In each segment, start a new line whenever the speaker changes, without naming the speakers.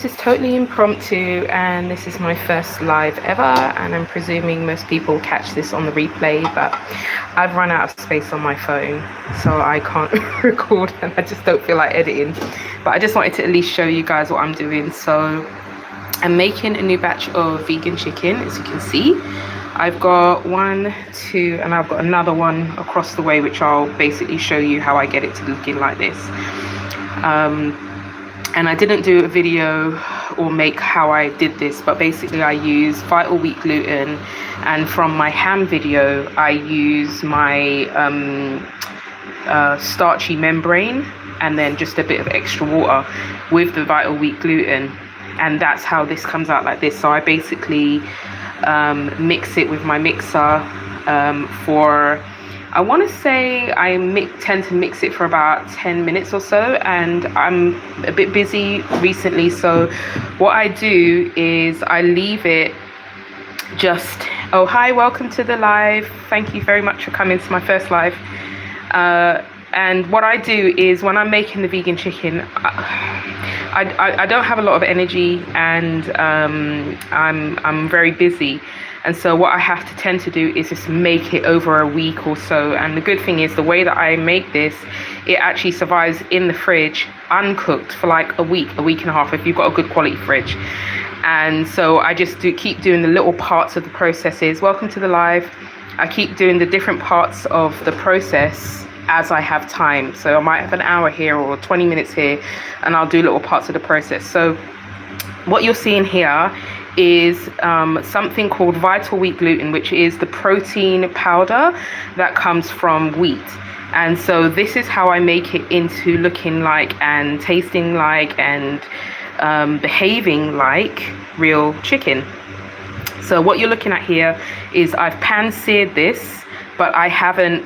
This is totally impromptu, and this is my first live ever, and I'm presuming most people catch this on the replay, but I've run out of space on my phone, so I can't record, and I just don't feel like editing. But I just wanted to at least show you guys what I'm doing. So I'm making a new batch of vegan chicken, as you can see. I've got 1, 2, and I've got another one across the way, which I'll basically show you how I get it to looking like this. And I didn't do a video or make how I did this, but basically I use vital wheat gluten, and from my ham video I use my starchy membrane and then just a bit of extra water with the vital wheat gluten, and that's how this comes out like this. So I basically mix it with my mixer for, I want to say I tend to mix it for about 10 minutes or so, and I'm a bit busy recently, so what I do is I leave it just, oh hi, welcome to the live, thank you very much for coming to my first live. And what I do is when I'm making the vegan chicken, I don't have a lot of energy, and I'm very busy. And so what I have to tend to do is just make it over a week or so. And the good thing is, the way that I make this, it actually survives in the fridge uncooked for like a week and a half if you've got a good quality fridge. And so I just keep doing the little parts of the processes. Welcome to the live. I keep doing the different parts of the process as I have time. So I might have an hour here or 20 minutes here, and I'll do little parts of the process. So what you're seeing here is something called vital wheat gluten, which is the protein powder that comes from wheat. And so this is how I make it into looking like and tasting like and behaving like real chicken. So what you're looking at here is I've pan seared this, but I haven't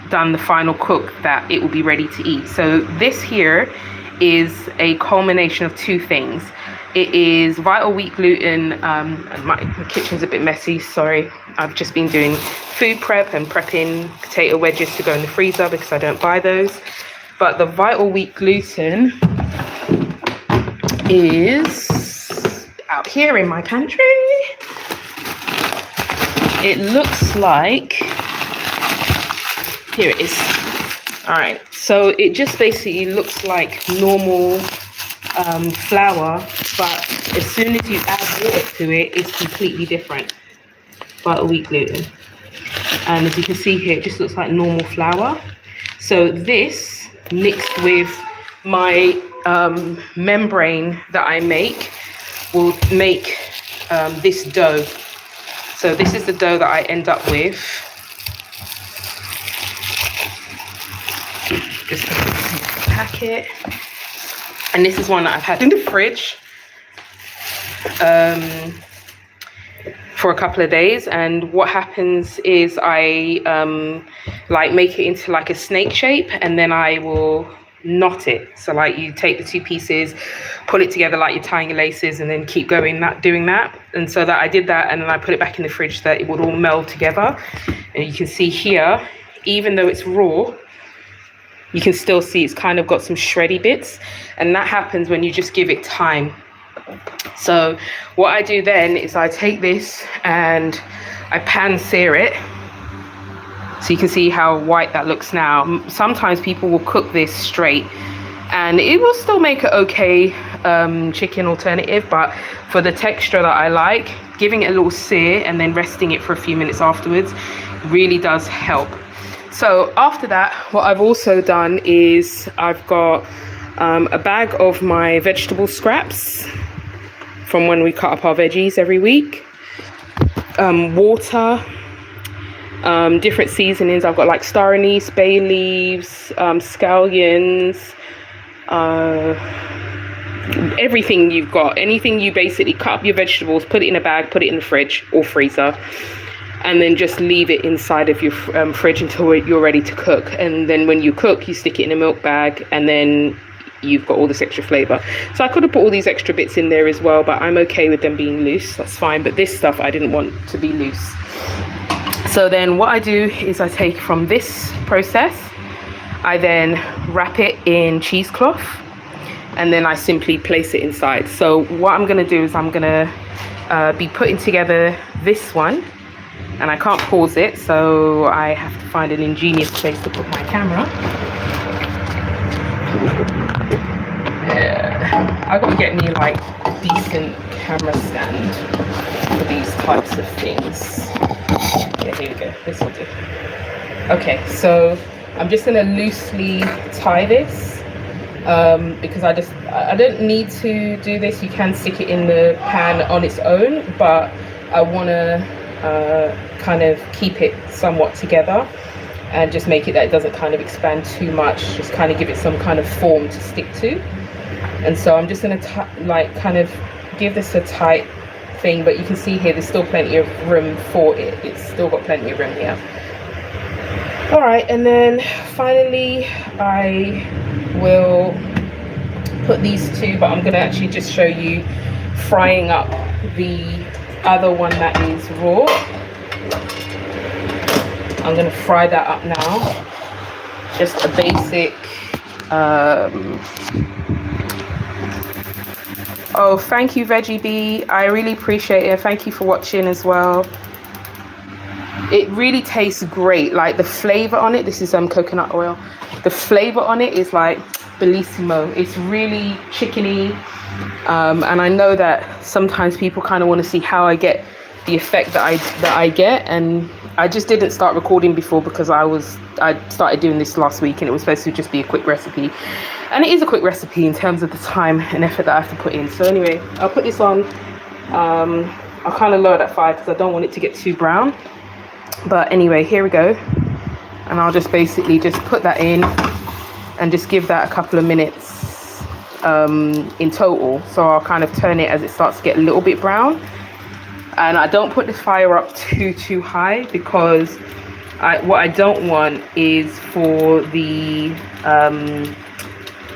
done the final cook that it will be ready to eat. So this here is a culmination of two things. It is vital wheat gluten, and my kitchen's a bit messy, sorry. I've just been doing food prep and prepping potato wedges to go in the freezer because I don't buy those. But the vital wheat gluten is out here in my pantry. It looks like, here it is. All right, so it just basically looks like normal flour, but as soon as you add water to it, it's completely different. Vital wheat gluten, and as you can see here, it just looks like normal flour. So this mixed with my membrane that I make will make this dough. So this is the dough that I end up with. Just pack it. And this is one that I've had in the fridge for a couple of days. And what happens is I like make it into like a snake shape, and then I will knot it. So like you take the two pieces, pull it together like you're tying your laces, and then keep going doing that. And so that I did that, and then I put it back in the fridge so that it would all meld together. And you can see here, even though it's raw, you can still see it's kind of got some shreddy bits, and that happens when you just give it time. So what I do then is I take this and I pan sear it. So you can see how white that looks now. Sometimes people will cook this straight, and it will still make an okay chicken alternative, but for the texture that I like, giving it a little sear and then resting it for a few minutes afterwards really does help. So after that, what I've also done is I've got a bag of my vegetable scraps from when we cut up our veggies every week, water, different seasonings. I've got like star anise, bay leaves, scallions, everything you've got, anything you basically cut up your vegetables, put it in a bag, put it in the fridge or freezer, and then just leave it inside of your fridge until you're ready to cook. And then when you cook, you stick it in a milk bag, and then you've got all this extra flavor. So I could have put all these extra bits in there as well, but I'm okay with them being loose, that's fine. But this stuff I didn't want to be loose. So then what I do is I take from this process, I then wrap it in cheesecloth, and then I simply place it inside. So what I'm going to do is I'm going to be putting together this one, and I can't pause it, so I have to find an ingenious place to put my camera. I got to get me like a decent camera stand for these types of things. Yeah, here we go, this will do. Okay, so I'm just going to loosely tie this because I don't need to do this. You can stick it in the pan on its own, but I want to kind of keep it somewhat together and just make it that it doesn't kind of expand too much, just kind of give it some kind of form to stick to. And so I'm just going to like kind of give this a tight thing, but you can see here there's still plenty of room for it. It's still got plenty of room here. All right, and then finally I will put these two, but I'm going to actually just show you frying up the other one that is raw. I'm going to fry that up now. Just a basic oh, thank you, Veggie Bee. I really appreciate it. Thank you for watching as well. It really tastes great. Like the flavor on it, this is coconut oil. The flavor on it is like bellissimo. It's really chickeny. And I know that sometimes people kind of want to see how I get the effect that I get, and I just didn't start recording before because I started doing this last week, and it was supposed to just be a quick recipe, and it is a quick recipe in terms of the time and effort that I have to put in. So anyway, I'll put this on. I'll kind of lower that fire because I don't want it to get too brown. But anyway, here we go, and I'll just basically just put that in and just give that a couple of minutes in total. So I'll kind of turn it as it starts to get a little bit brown. And I don't put the fire up too high because what I don't want is for the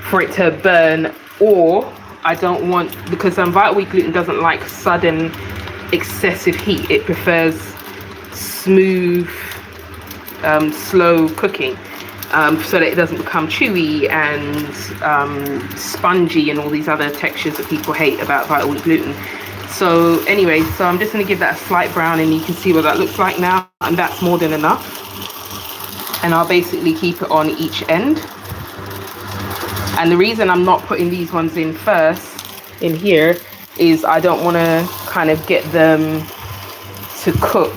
for it to burn, or I don't want, because vital wheat gluten doesn't like sudden excessive heat. It prefers smooth slow cooking, so that it doesn't become chewy and spongy and all these other textures that people hate about vital wheat gluten. So anyway, so I'm just going to give that a slight brown, and you can see what that looks like now, and that's more than enough. And I'll basically keep it on each end. And the reason I'm not putting these ones in first in here is I don't want to kind of get them to cook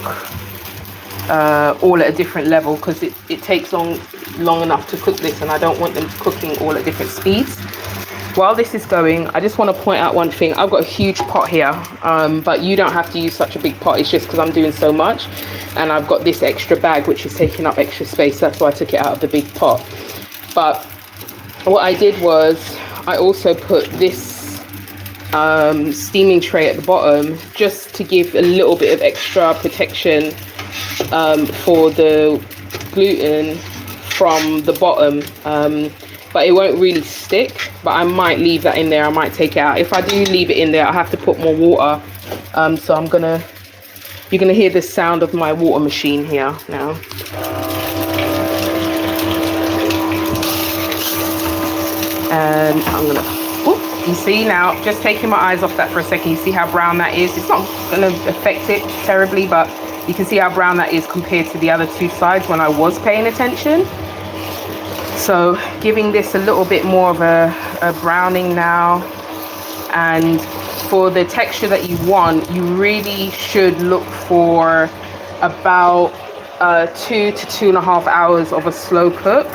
all at a different level, because it takes long enough to cook this, and I don't want them cooking all at different speeds. While this is going, I just want to point out one thing. I've got a huge pot here, but you don't have to use such a big pot. It's just because I'm doing so much, and I've got this extra bag which is taking up extra space. That's why I took it out of the big pot. But what I did was I also put this steaming tray at the bottom, just to give a little bit of extra protection for the gluten from the bottom. But it won't really stick, but I might leave that in there. I might take it out. If I do leave it in there, I have to put more water. So you're gonna hear the sound of my water machine here now. And I'm gonna, you see now, just taking my eyes off that for a second, you see how brown that is? It's not gonna affect it terribly, but you can see how brown that is compared to the other two sides when I was paying attention. So giving this a little bit more of a browning now. And for the texture that you want, you really should look for about 2 to 2.5 hours of a slow cook,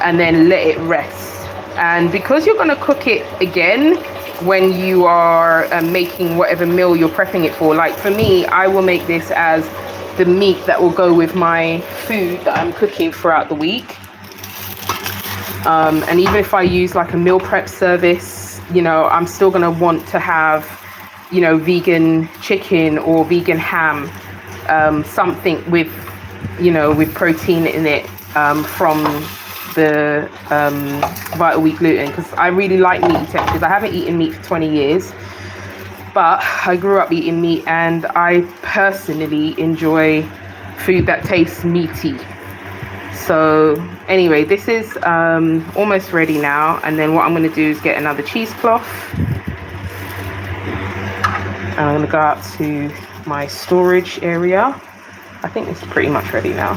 and then let it rest. And because you're going to cook it again when you are making whatever meal you're prepping it for, like for me, I will make this as the meat that will go with my food that I'm cooking throughout the week. And even if I use like a meal prep service, you know, I'm still going to want to have, you know, vegan chicken or vegan ham, something with, you know, with protein in it, from the vital wheat gluten, because I really like meaty textures. I haven't eaten meat for 20 years, but I grew up eating meat, and I personally enjoy food that tastes meaty. So Anyway, this is almost ready now, and then what I'm going to do is get another cheesecloth, and I'm going to go out to my storage area. I think it's pretty much ready now.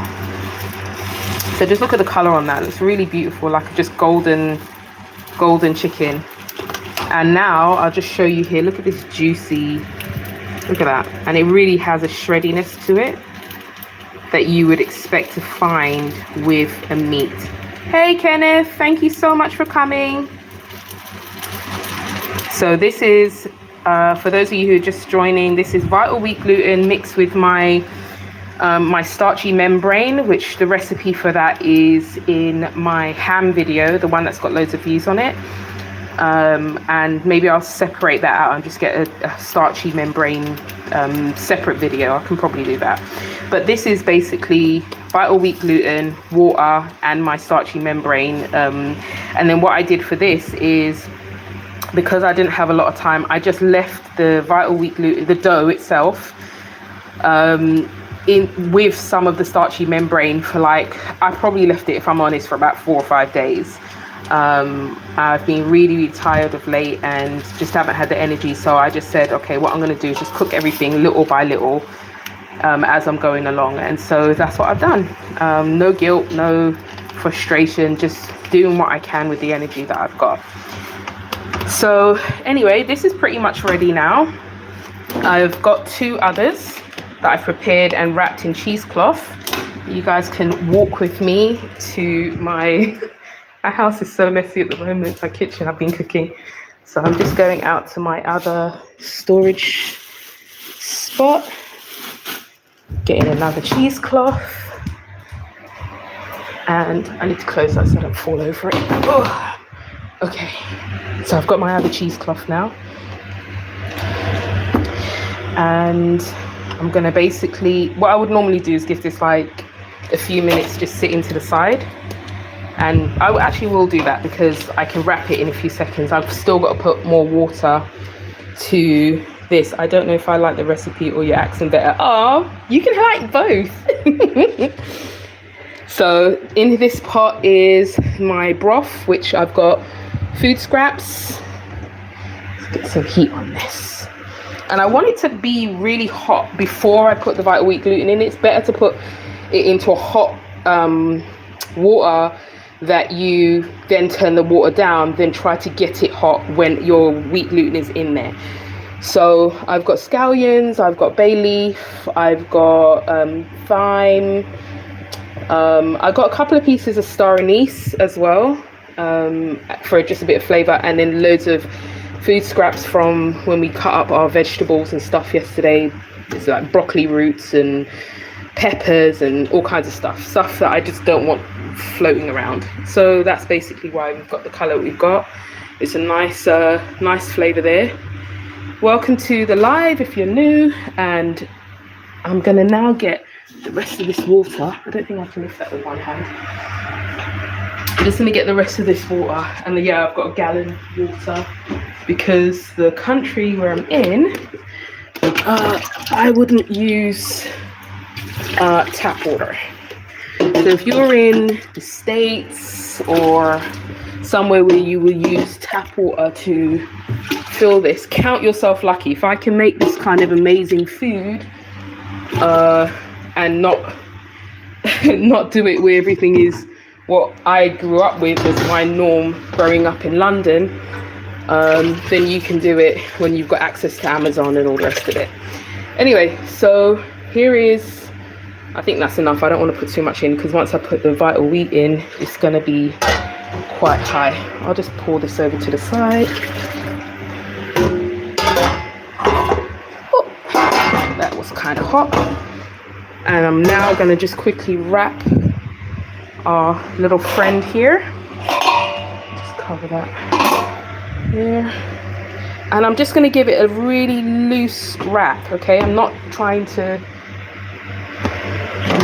So just look at the color on that. It's really beautiful, like just golden chicken. And now I'll just show you here. Look at this juicy, look at that. And it really has a shreddiness to it that you would expect to find with a meat. Hey Kenneth, thank you so much for coming. So this is, for those of you who are just joining, this is Vital Wheat gluten mixed with my my starchy membrane, which the recipe for that is in my ham video, the one that's got loads of views on it. And maybe I'll separate that out and just get a starchy membrane separate video. I can probably do that. But this is basically Vital Wheat gluten, water, and my starchy membrane. And then what I did for this is, because I didn't have a lot of time, I just left the Vital Wheat gluten, the dough itself, in with some of the starchy membrane for like, I probably left it, if I'm honest, for about 4 or 5 days. I've been really tired of late and just haven't had the energy, so I just said, okay, what I'm going to do is just cook everything little by little as I'm going along. And so that's what I've done. No guilt, no frustration, just doing what I can with the energy that I've got. So anyway, this is pretty much ready now. I've got 2 others that I've prepared and wrapped in cheesecloth. You guys can walk with me to my house is so messy at the moment, my kitchen. I've been cooking, so I'm just going out to my other storage spot, getting another cheesecloth, and I need to close that so I don't fall over it. Oh, okay, so I've got my other cheesecloth now, and I'm gonna basically, what I would normally do is give this like a few minutes just sitting to the side. And I actually will do that because I can wrap it in a few seconds. I've still got to put more water to this. I don't know if I like the recipe or your accent better. Oh, you can like both. So in this pot is my broth, which I've got food scraps. Let's get some heat on this. And I want it to be really hot before I put the Vital Wheat gluten in. It's better to put it into a hot water that you then turn the water down, then try to get it hot when your wheat gluten is in there. So I've got scallions, I've got bay leaf, I've got thyme, I've got a couple of pieces of star anise as well, for just a bit of flavor, and then loads of food scraps from when we cut up our vegetables and stuff yesterday. It's like broccoli roots and peppers and all kinds of stuff that I just don't want floating around. So that's basically why we've got the color we've got. It's a nice flavor there. Welcome to the live if you're new, and I'm gonna now get the rest of this water. I don't think I can lift that with one hand. I'm just gonna get the rest of this water, and yeah, I've got a gallon water because the country where I'm in, I wouldn't use tap water. So if you're in the States or somewhere where you will use tap water to fill this, count yourself lucky. If I can make this kind of amazing food and not do it where everything is what I grew up with as my norm growing up in London, then you can do it when you've got access to Amazon and all the rest of it. Anyway, so here is, I think that's enough. I don't want to put too much in because once I put the Vital Wheat in, it's going to be quite high. I'll just pour this over to the side. Oh, that was kind of hot. And I'm now going to just quickly wrap our little friend here. Just cover that here. And I'm just going to give it a really loose wrap, okay? I'm not trying to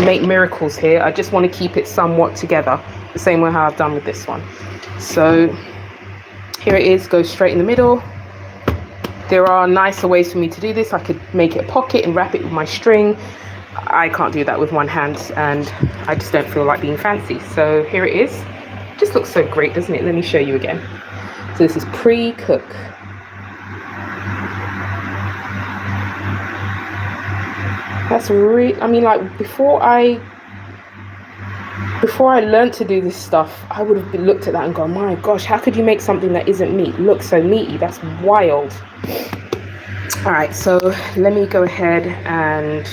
make miracles here. I just want to keep it somewhat together, the same way how I've done with this one. So here it is, goes straight in the middle. There are nicer ways for me to do this. I could make it a pocket and wrap it with my string, I can't do that with one hand, and I just don't feel like being fancy. So here it is. Just looks so great, doesn't it? Let me show you again. So this is pre-cook. That's really, I mean, like before I learned to do this stuff, I would have looked at that and gone, my gosh, how could you make something that isn't meat look so meaty? That's wild. All right, so let me go ahead and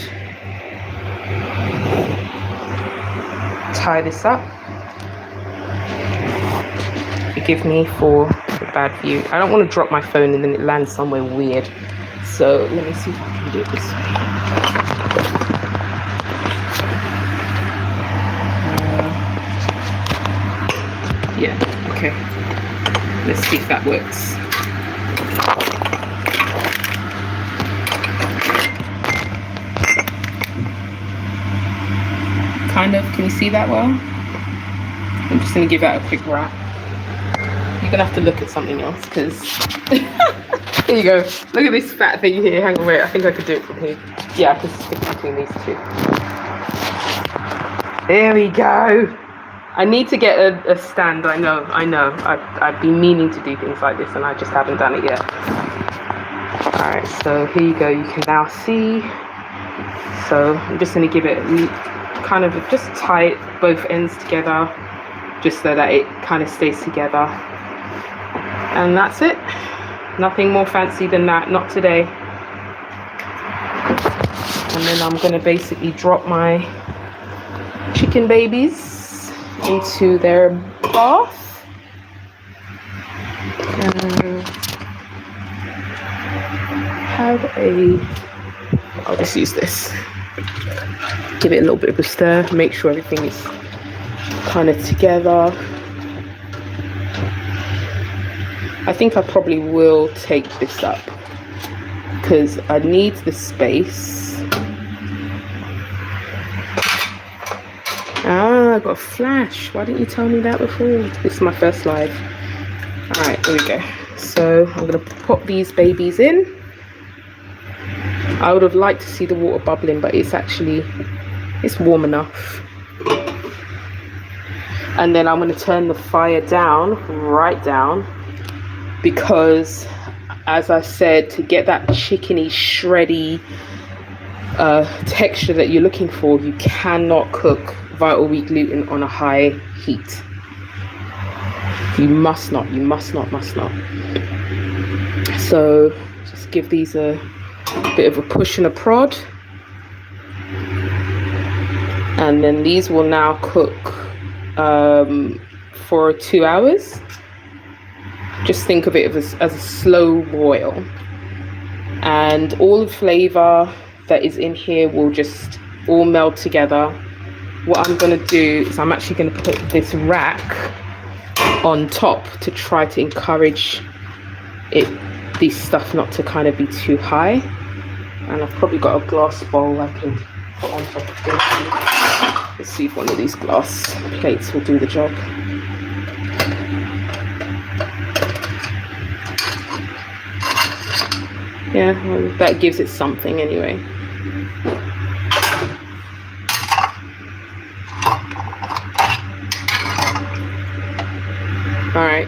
tie this up. Forgive me for the bad view. I don't want to drop my phone and then it lands somewhere weird. So let me see if I can do it this way. Yeah, okay. Let's see if that works. Kind of, can you see that well? I'm just going to give that a quick wrap. You're going to have to look at something else because... Here you go. Look at this fat thing here. Hang on, wait. I think I could do it from here. Yeah, I can stick between these two. There we go. I need to get a stand. I know. I've been meaning to do things like this and I just haven't done it yet. Alright, so here you go. You can now see. So I'm just going to give it kind of just tie it both ends together just so that it kind of stays together. And that's it. Nothing more fancy than that, not today. And then I'm going to basically drop my chicken babies into their bath. And I'll just use this. Give it a little bit of a stir, make sure everything is kind of together. I think I probably will take this up because I need the space. Ah, I got a flash. Why didn't you tell me that before? This is my first live. All right, there we go. So I'm going to pop these babies in. I would have liked to see the water bubbling, but it's warm enough. And then I'm going to turn the fire down, right down, because as I said, to get that chickeny, shreddy texture that you're looking for, you cannot cook vital wheat gluten on a high heat. You must not. So just give these a bit of a push and a prod. And then these will now cook for 2 hours. Just think of it as a slow boil. And all the flavor that is in here will just all meld together. What I'm going to do is I'm actually going to put this rack on top to try to encourage this stuff not to kind of be too high. And I've probably got a glass bowl I can put on top of this. Let's see if one of these glass plates will do the job. Yeah, well, that gives it something anyway. Alright.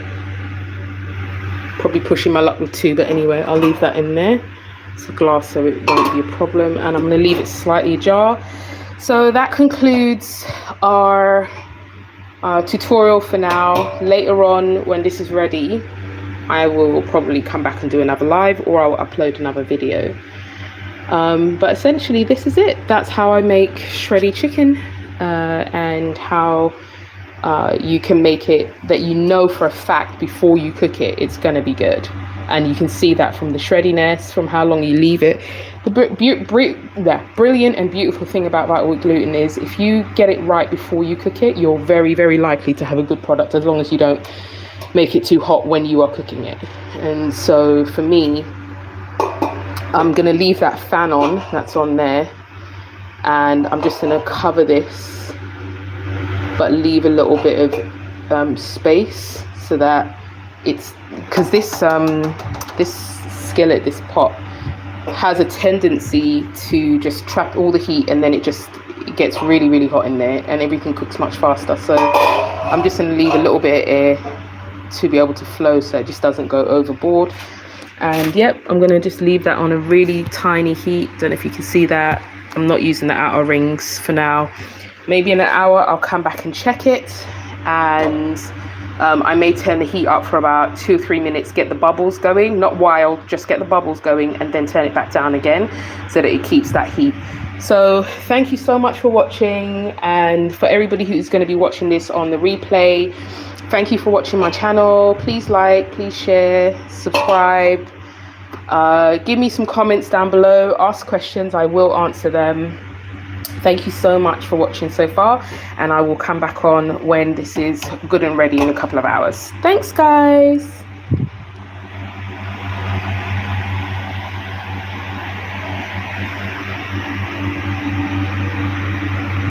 Probably pushing my luck with 2, but anyway, I'll leave that in there. It's a glass, so it won't be a problem. And I'm going to leave it slightly ajar. So that concludes our tutorial for now. Later on, when this is ready, I will probably come back and do another live, or I'll upload another video. But essentially, this is it. That's how I make shreddy chicken, and how you can make it that you know for a fact before you cook it, it's going to be good. And you can see that from the shreddiness, from how long you leave it. The brilliant and beautiful thing about vital wheat gluten is if you get it right before you cook it, you're very, very likely to have a good product, as long as you don't make it too hot when you are cooking it. And so for me, I'm going to leave that fan on, that's on there, and I'm just going to cover this, but leave a little bit of space so that it's, because this skillet, this pot, has a tendency to just trap all the heat, and then it gets really, really hot in there, and everything cooks much faster. So I'm just going to leave a little bit of air to be able to flow, so it just doesn't go overboard. And yep, I'm going to just leave that on a really tiny heat. Don't know if you can see that. I'm not using the outer rings for now. Maybe in an hour I'll come back and check it, and I may turn the heat up for about 2 or 3 minutes, get the bubbles going, not wild, just get the bubbles going, and then turn it back down again so that it keeps that heat. So thank you so much for watching, and for everybody who's going to be watching this on the replay, thank you for watching my channel. Please like, please share, subscribe, give me some comments down below, ask questions, I will answer them. Thank you so much for watching so far, and I will come back on when this is good and ready in a couple of hours. Thanks, guys.